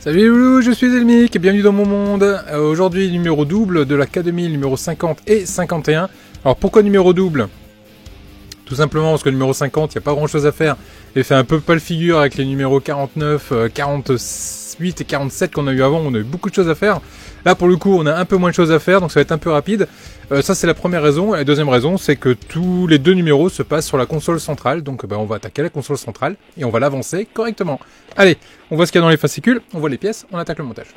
Salut les loulous, je suis Elmic et bienvenue dans mon monde. Aujourd'hui numéro double de la K2000, numéro 50 et 51. Alors pourquoi numéro double? Tout simplement parce que le numéro 50, il n'y a pas grand chose à faire. Il fait un peu pas le figure avec les numéros 49, 48 et 47 qu'on a eu avant. On a eu beaucoup de choses à faire. Là pour le coup on a un peu moins de choses à faire, donc ça va être un peu rapide. Ça c'est la première raison. Et la deuxième raison c'est que tous les deux numéros se passent sur la console centrale. Donc on va attaquer la console centrale et on va l'avancer correctement. Allez, on voit ce qu'il y a dans les fascicules, on voit les pièces, on attaque le montage.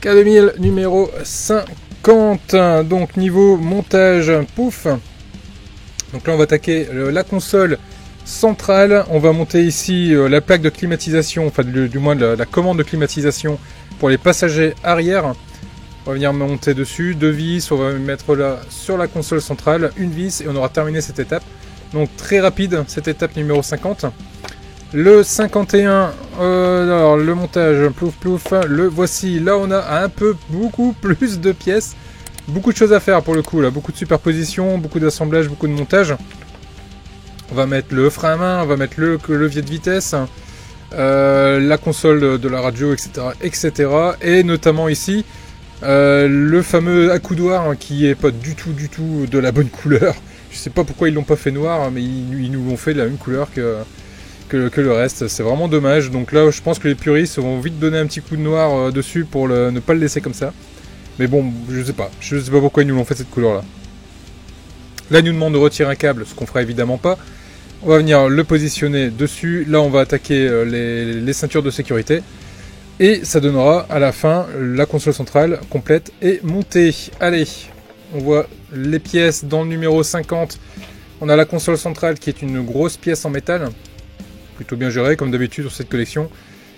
K2000 numéro 50, donc niveau montage, pouf. Donc là on va attaquer la console centrale, on va monter ici la plaque de climatisation, enfin du moins la commande de climatisation pour les passagers arrière. On va venir monter dessus, deux vis, on va mettre là sur la console centrale, une vis et on aura terminé cette étape. Donc très rapide cette étape numéro 50. Le 51, alors le montage, plouf plouf, le voici. Là on a beaucoup plus de pièces, beaucoup de choses à faire pour le coup là, beaucoup de superposition, beaucoup d'assemblage, beaucoup de montage. On va mettre le frein à main, on va mettre le levier de vitesse, la console de la radio, etc., etc. Et notamment ici, le fameux accoudoir hein, qui est pas du tout de la bonne couleur. Je sais pas pourquoi ils l'ont pas fait noir, mais ils nous l'ont fait de la même couleur que le reste. C'est vraiment dommage. Donc là, je pense que les puristes vont vite donner un petit coup de noir dessus pour ne pas le laisser comme ça. Mais bon, je sais pas pourquoi ils nous l'ont fait cette couleur là. Là, ils nous demandent de retirer un câble, ce qu'on fera évidemment pas. On va venir le positionner dessus. Là, on va attaquer les ceintures de sécurité. Et ça donnera à la fin la console centrale complète et montée. Allez, on voit les pièces dans le numéro 50. On a la console centrale qui est une grosse pièce en métal. Plutôt bien gérée comme d'habitude sur cette collection.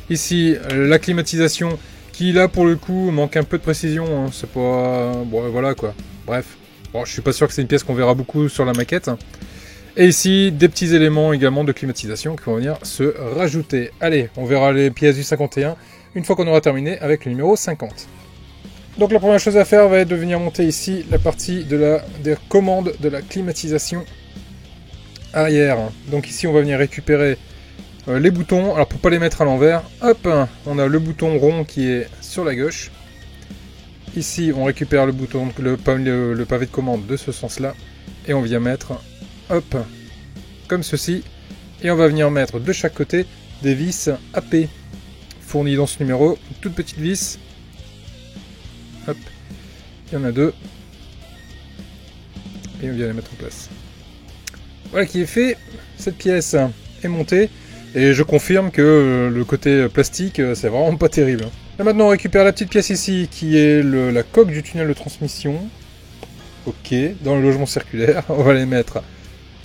Ici, la climatisation qui là pour le coup manque un peu de précision. Hein. C'est pas... Bon, voilà quoi. Bref. Bon, je suis pas sûr que c'est une pièce qu'on verra beaucoup sur la maquette. Et ici, des petits éléments également de climatisation qui vont venir se rajouter. Allez, on verra les pièces du 51 une fois qu'on aura terminé avec le numéro 50. Donc la première chose à faire va être de venir monter ici la partie des commandes de la climatisation arrière. Donc ici, on va venir récupérer les boutons. Alors pour pas les mettre à l'envers, hop, on a le bouton rond qui est sur la gauche. Ici, on récupère le bouton, le pavé de commande de ce sens-là. Et on vient mettre, hop, comme ceci. Et on va venir mettre de chaque côté des vis AP. Fournies dans ce numéro, une toute petite vis. Hop, il y en a deux. Et on vient les mettre en place. Voilà qui est fait. Cette pièce est montée. Et je confirme que le côté plastique, c'est vraiment pas terrible. Là maintenant on récupère la petite pièce ici qui est la coque du tunnel de transmission. Ok, dans le logement circulaire. On va les mettre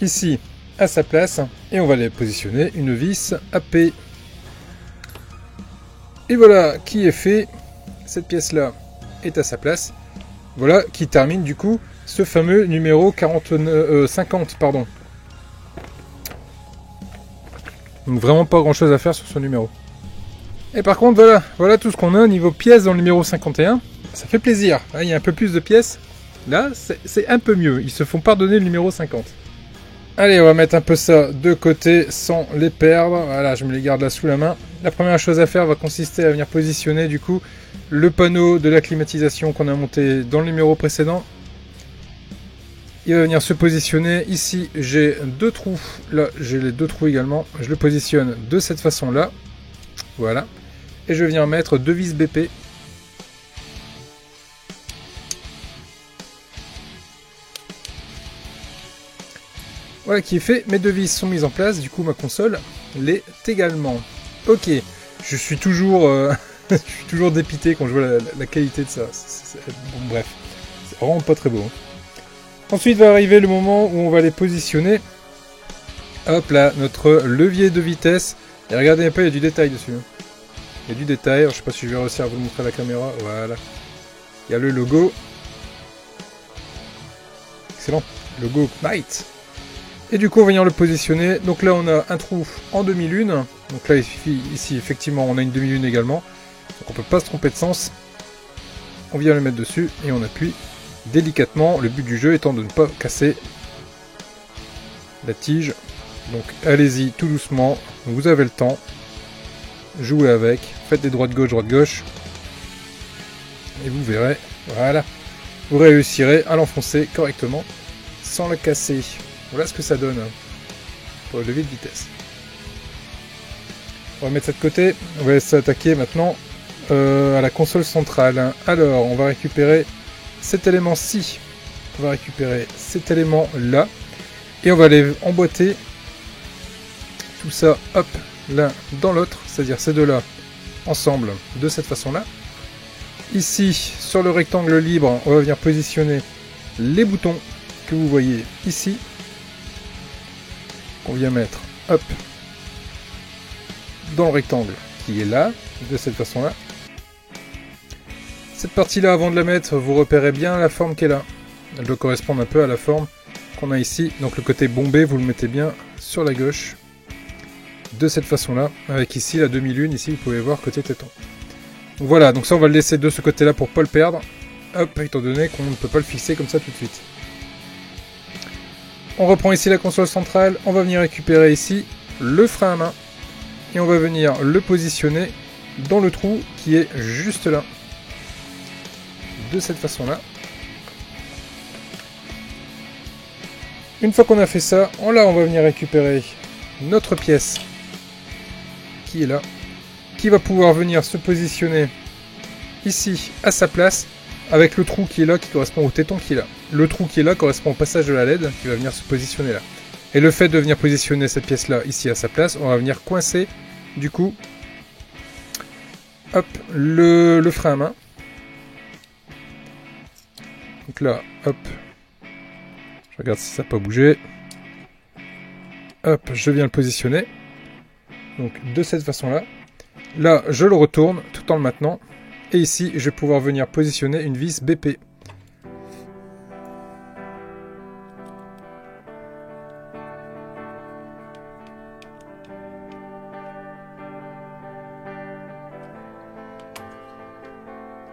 ici à sa place. Et on va les positionner une vis AP. Et voilà qui est fait. Cette pièce là est à sa place. Voilà qui termine du coup ce fameux numéro 50 pardon. Donc vraiment pas grand chose à faire sur ce numéro. Et par contre voilà tout ce qu'on a au niveau pièces dans le numéro 51. Ça fait plaisir, il y a un peu plus de pièces. Là c'est un peu mieux, ils se font pardonner le numéro 50. Allez, on va mettre un peu ça de côté sans les perdre. Voilà, je me les garde là sous la main. La première chose à faire va consister à venir positionner du coup le panneau de la climatisation qu'on a monté dans le numéro précédent. Il va venir se positionner. Ici, j'ai deux trous. Là, j'ai les deux trous également. Je le positionne de cette façon-là. Voilà. Et je viens mettre deux vis BP. Voilà qui est fait. Mes deux vis sont mises en place. Du coup, ma console l'est également. Ok. Je suis toujours, je suis toujours dépité quand je vois la qualité de ça. Bon, bref. C'est vraiment pas très beau. Hein. Ensuite va arriver le moment où on va les positionner. Hop là, notre levier de vitesse. Et regardez un peu, il y a du détail dessus. Il y a du détail, alors, je sais pas si je vais réussir à vous le montrer à la caméra. Voilà. Il y a le logo. Excellent. Logo Knight. Et du coup on va venir le positionner. Donc là on a un trou en demi-lune. Donc là ici effectivement on a une demi-lune également. Donc on peut pas se tromper de sens. on vient le mettre dessus et on appuie délicatement. Le but du jeu étant de ne pas casser la tige. Donc allez-y tout doucement, vous avez le temps. Jouez avec, faites des droite-gauche. Et vous verrez, voilà, vous réussirez à l'enfoncer correctement sans la casser. Voilà ce que ça donne pour le levier de vitesse. On va mettre ça de côté, on va s'attaquer maintenant à la console centrale. Alors, on va récupérer cet élément-ci, on va récupérer cet élément-là, et on va aller emboîter tout ça, hop, l'un dans l'autre, c'est-à-dire ces deux-là ensemble de cette façon-là. Ici, sur le rectangle libre, on va venir positionner les boutons que vous voyez ici. On vient mettre, hop, dans le rectangle qui est là, de cette façon-là. Cette partie-là, avant de la mettre, vous repérez bien la forme qui est là. Elle doit correspondre un peu à la forme qu'on a ici. Donc le côté bombé, vous le mettez bien sur la gauche. De cette façon-là, avec ici la demi-lune, ici vous pouvez voir côté téton. Voilà, donc ça on va le laisser de ce côté-là pour pas le perdre. Hop, étant donné qu'on ne peut pas le fixer comme ça tout de suite. On reprend ici la console centrale, on va venir récupérer ici le frein à main. Et on va venir le positionner dans le trou qui est juste là. De cette façon-là. Une fois qu'on a fait ça, on va venir récupérer notre pièce qui est là, qui va pouvoir venir se positionner ici à sa place, avec le trou qui est là, qui correspond au téton qui est là. Le trou qui est là correspond au passage de la LED, qui va venir se positionner là. Et le fait de venir positionner cette pièce-là ici à sa place, on va venir coincer, du coup, hop, le frein à main. Donc là, hop, je regarde si ça n'a pas bougé. Hop, je viens le positionner. Donc de cette façon-là. Là, je le retourne tout en le maintenant. Et ici, je vais pouvoir venir positionner une vis BP.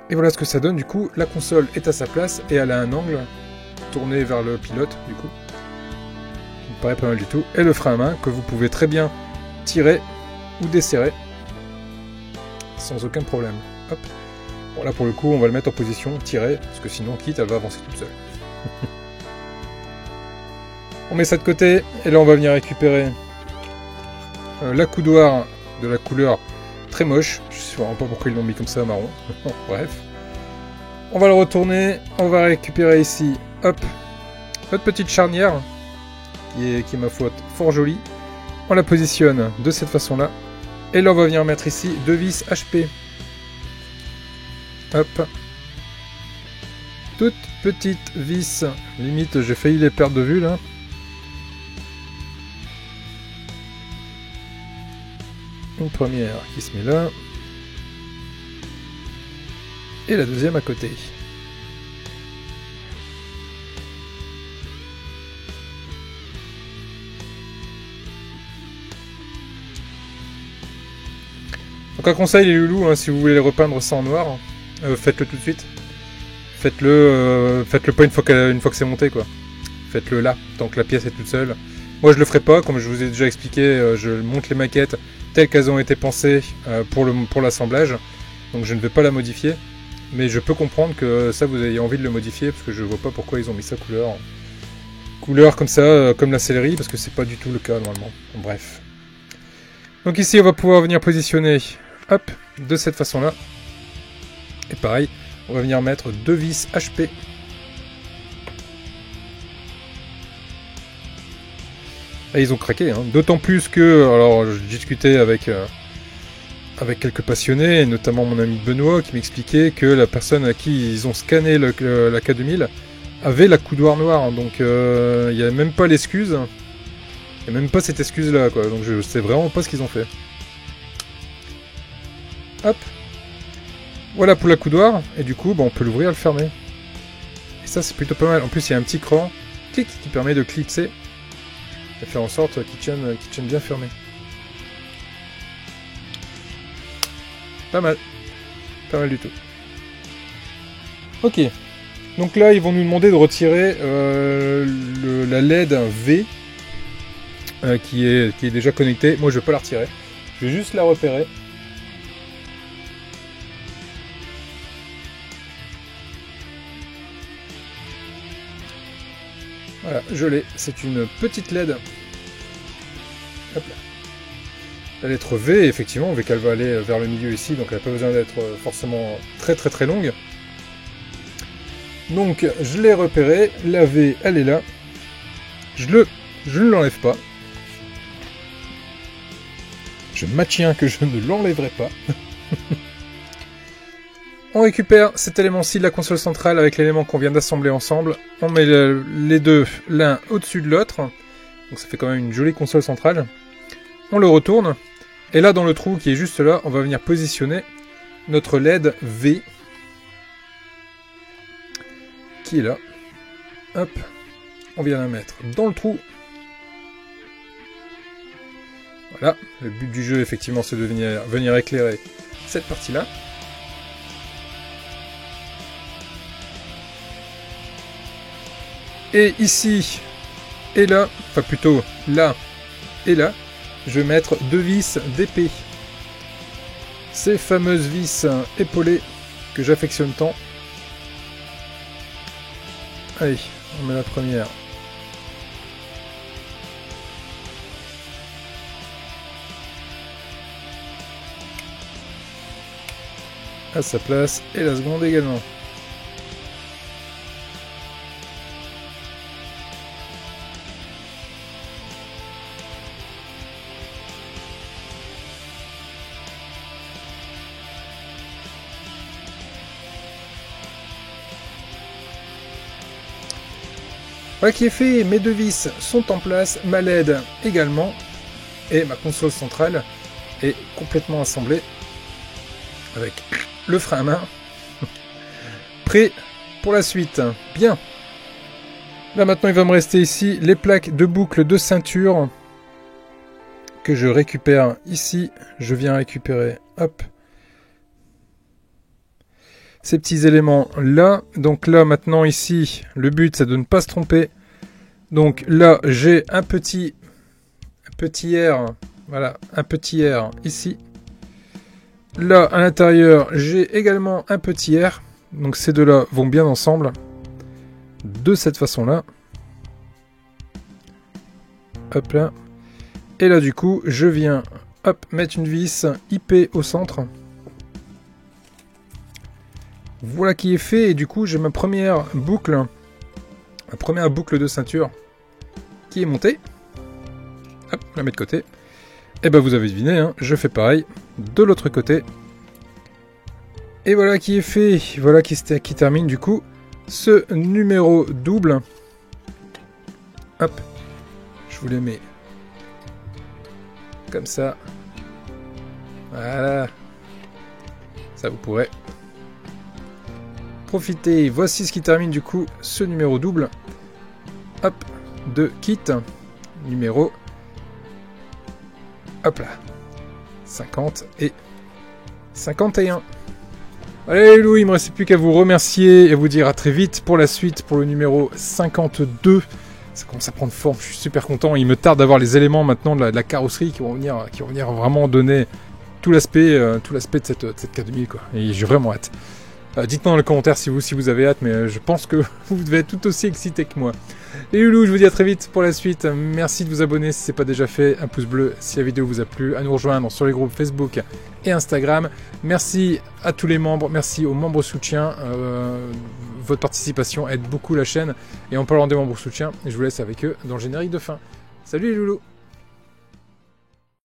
Et voilà ce que ça donne. Du coup, la console est à sa place et elle a un angle tourné vers le pilote, du coup. Ça me paraît pas mal du tout. Et le frein à main que vous pouvez très bien tirer ou desserrer sans aucun problème. Hop. Bon, là pour le coup on va le mettre en position tirer parce que sinon quitte elle va avancer toute seule. On met ça de côté et là on va venir récupérer l'accoudoir de la couleur très moche. Je sais vraiment pas pourquoi ils l'ont mis comme ça marron. Bref. On va le retourner, on va récupérer ici, hop, notre petite charnière qui est ma foi fort jolie. On la positionne de cette façon-là. Et là, on va venir mettre ici deux vis HP. Hop. Toutes petites vis. Limite, j'ai failli les perdre de vue, là. Une première qui se met là. Et la deuxième à côté. Donc un conseil les loulous, hein, si vous voulez les repeindre ça en noir, faites-le tout de suite. Faites-le pas une fois que c'est monté, quoi. Faites-le là, tant que la pièce est toute seule. Moi je le ferai pas, comme je vous ai déjà expliqué, je monte les maquettes telles qu'elles ont été pensées pour l'assemblage. Donc je ne vais pas la modifier. Mais je peux comprendre que ça vous ayez envie de le modifier, parce que je vois pas pourquoi ils ont mis ça couleur comme ça, comme la céleri, parce que c'est pas du tout le cas normalement. Bon, bref. Donc ici on va pouvoir venir positionner, hop, de cette façon-là. Et pareil, on va venir mettre deux vis HP. Et ils ont craqué, hein. D'autant plus que, alors je discutais avec quelques passionnés, et notamment mon ami Benoît, qui m'expliquait que la personne à qui ils ont scanné la K2000 avait l'accoudoir noir, hein. Donc il n'y a même pas l'excuse. Il n'y a même pas cette excuse-là, quoi. Donc je sais vraiment pas ce qu'ils ont fait. Hop. Voilà pour l'accoudoir. Et du coup, bah, on peut l'ouvrir et le fermer. Et ça, c'est plutôt pas mal. En plus, il y a un petit cran, clic, qui permet de clipser. Et faire en sorte qu'il tienne bien fermé. Pas mal. Pas mal du tout. Ok. Donc là, ils vont nous demander de retirer la LED V qui est déjà connectée. Moi, je vais pas la retirer. Je vais juste la repérer. Voilà, je l'ai. C'est une petite LED. Hop là. La lettre V, effectivement, vu qu'elle va aller vers le milieu ici, donc elle n'a pas besoin d'être forcément très longue. Donc, je l'ai repérée. La V, elle est là. Je ne l'enlève pas. Je maintiens que je ne l'enlèverai pas. On récupère cet élément-ci de la console centrale avec l'élément qu'on vient d'assembler ensemble. On met les deux l'un au-dessus de l'autre. Donc ça fait quand même une jolie console centrale. On le retourne. Et là, dans le trou qui est juste là, on va venir positionner notre LED V. Qui est là. Hop. On vient la mettre dans le trou. Voilà. Le but du jeu, effectivement, c'est de venir éclairer cette partie-là. Et ici, et là, enfin plutôt là et là, je vais mettre deux vis d'épée. Ces fameuses vis épaulées que j'affectionne tant. Allez, on met la première. À sa place, et la seconde également. Voilà qui est fait, mes deux vis sont en place, ma LED également, et ma console centrale est complètement assemblée avec le frein à main, prêt pour la suite. Bien. Là maintenant il va me rester ici les plaques de boucle de ceinture que je récupère ici. Je viens récupérer, hop, ces petits éléments là. Donc là maintenant ici le but c'est de ne pas se tromper. Donc là j'ai un petit R, voilà, un petit R ici. Là à l'intérieur j'ai également un petit R. Donc ces deux là vont bien ensemble de cette façon là. Hop là. Et là du coup je viens hop mettre une vis IP au centre. Voilà qui est fait, et du coup j'ai ma première boucle de ceinture qui est montée. Hop, la mets de côté. Et ben vous avez deviné, hein, je fais pareil de l'autre côté. Et voilà qui est fait, voilà qui termine du coup ce numéro double. Hop, je vous les mets comme ça. Voilà, ça vous pourrez profiter. Voici ce qui termine du coup ce numéro double. Hop, de kit numéro, hop là, 50 et 51. Allez Lou, il me reste plus qu'à vous remercier et vous dire à très vite pour la suite, pour le numéro 52. Ça commence à prendre forme, je suis super content. Il me tarde d'avoir les éléments maintenant de la carrosserie qui vont venir vraiment donner tout l'aspect de cette K2000 quoi. Et j'ai vraiment hâte. Dites-moi dans les commentaires si vous avez hâte, mais je pense que vous devez être tout aussi excité que moi. Les loulous, je vous dis à très vite pour la suite. Merci de vous abonner si ce n'est pas déjà fait. Un pouce bleu si la vidéo vous a plu. À nous rejoindre sur les groupes Facebook et Instagram. Merci à tous les membres. Merci aux membres soutiens. Votre participation aide beaucoup la chaîne. Et en parlant des membres soutiens, je vous laisse avec eux dans le générique de fin. Salut les loulous!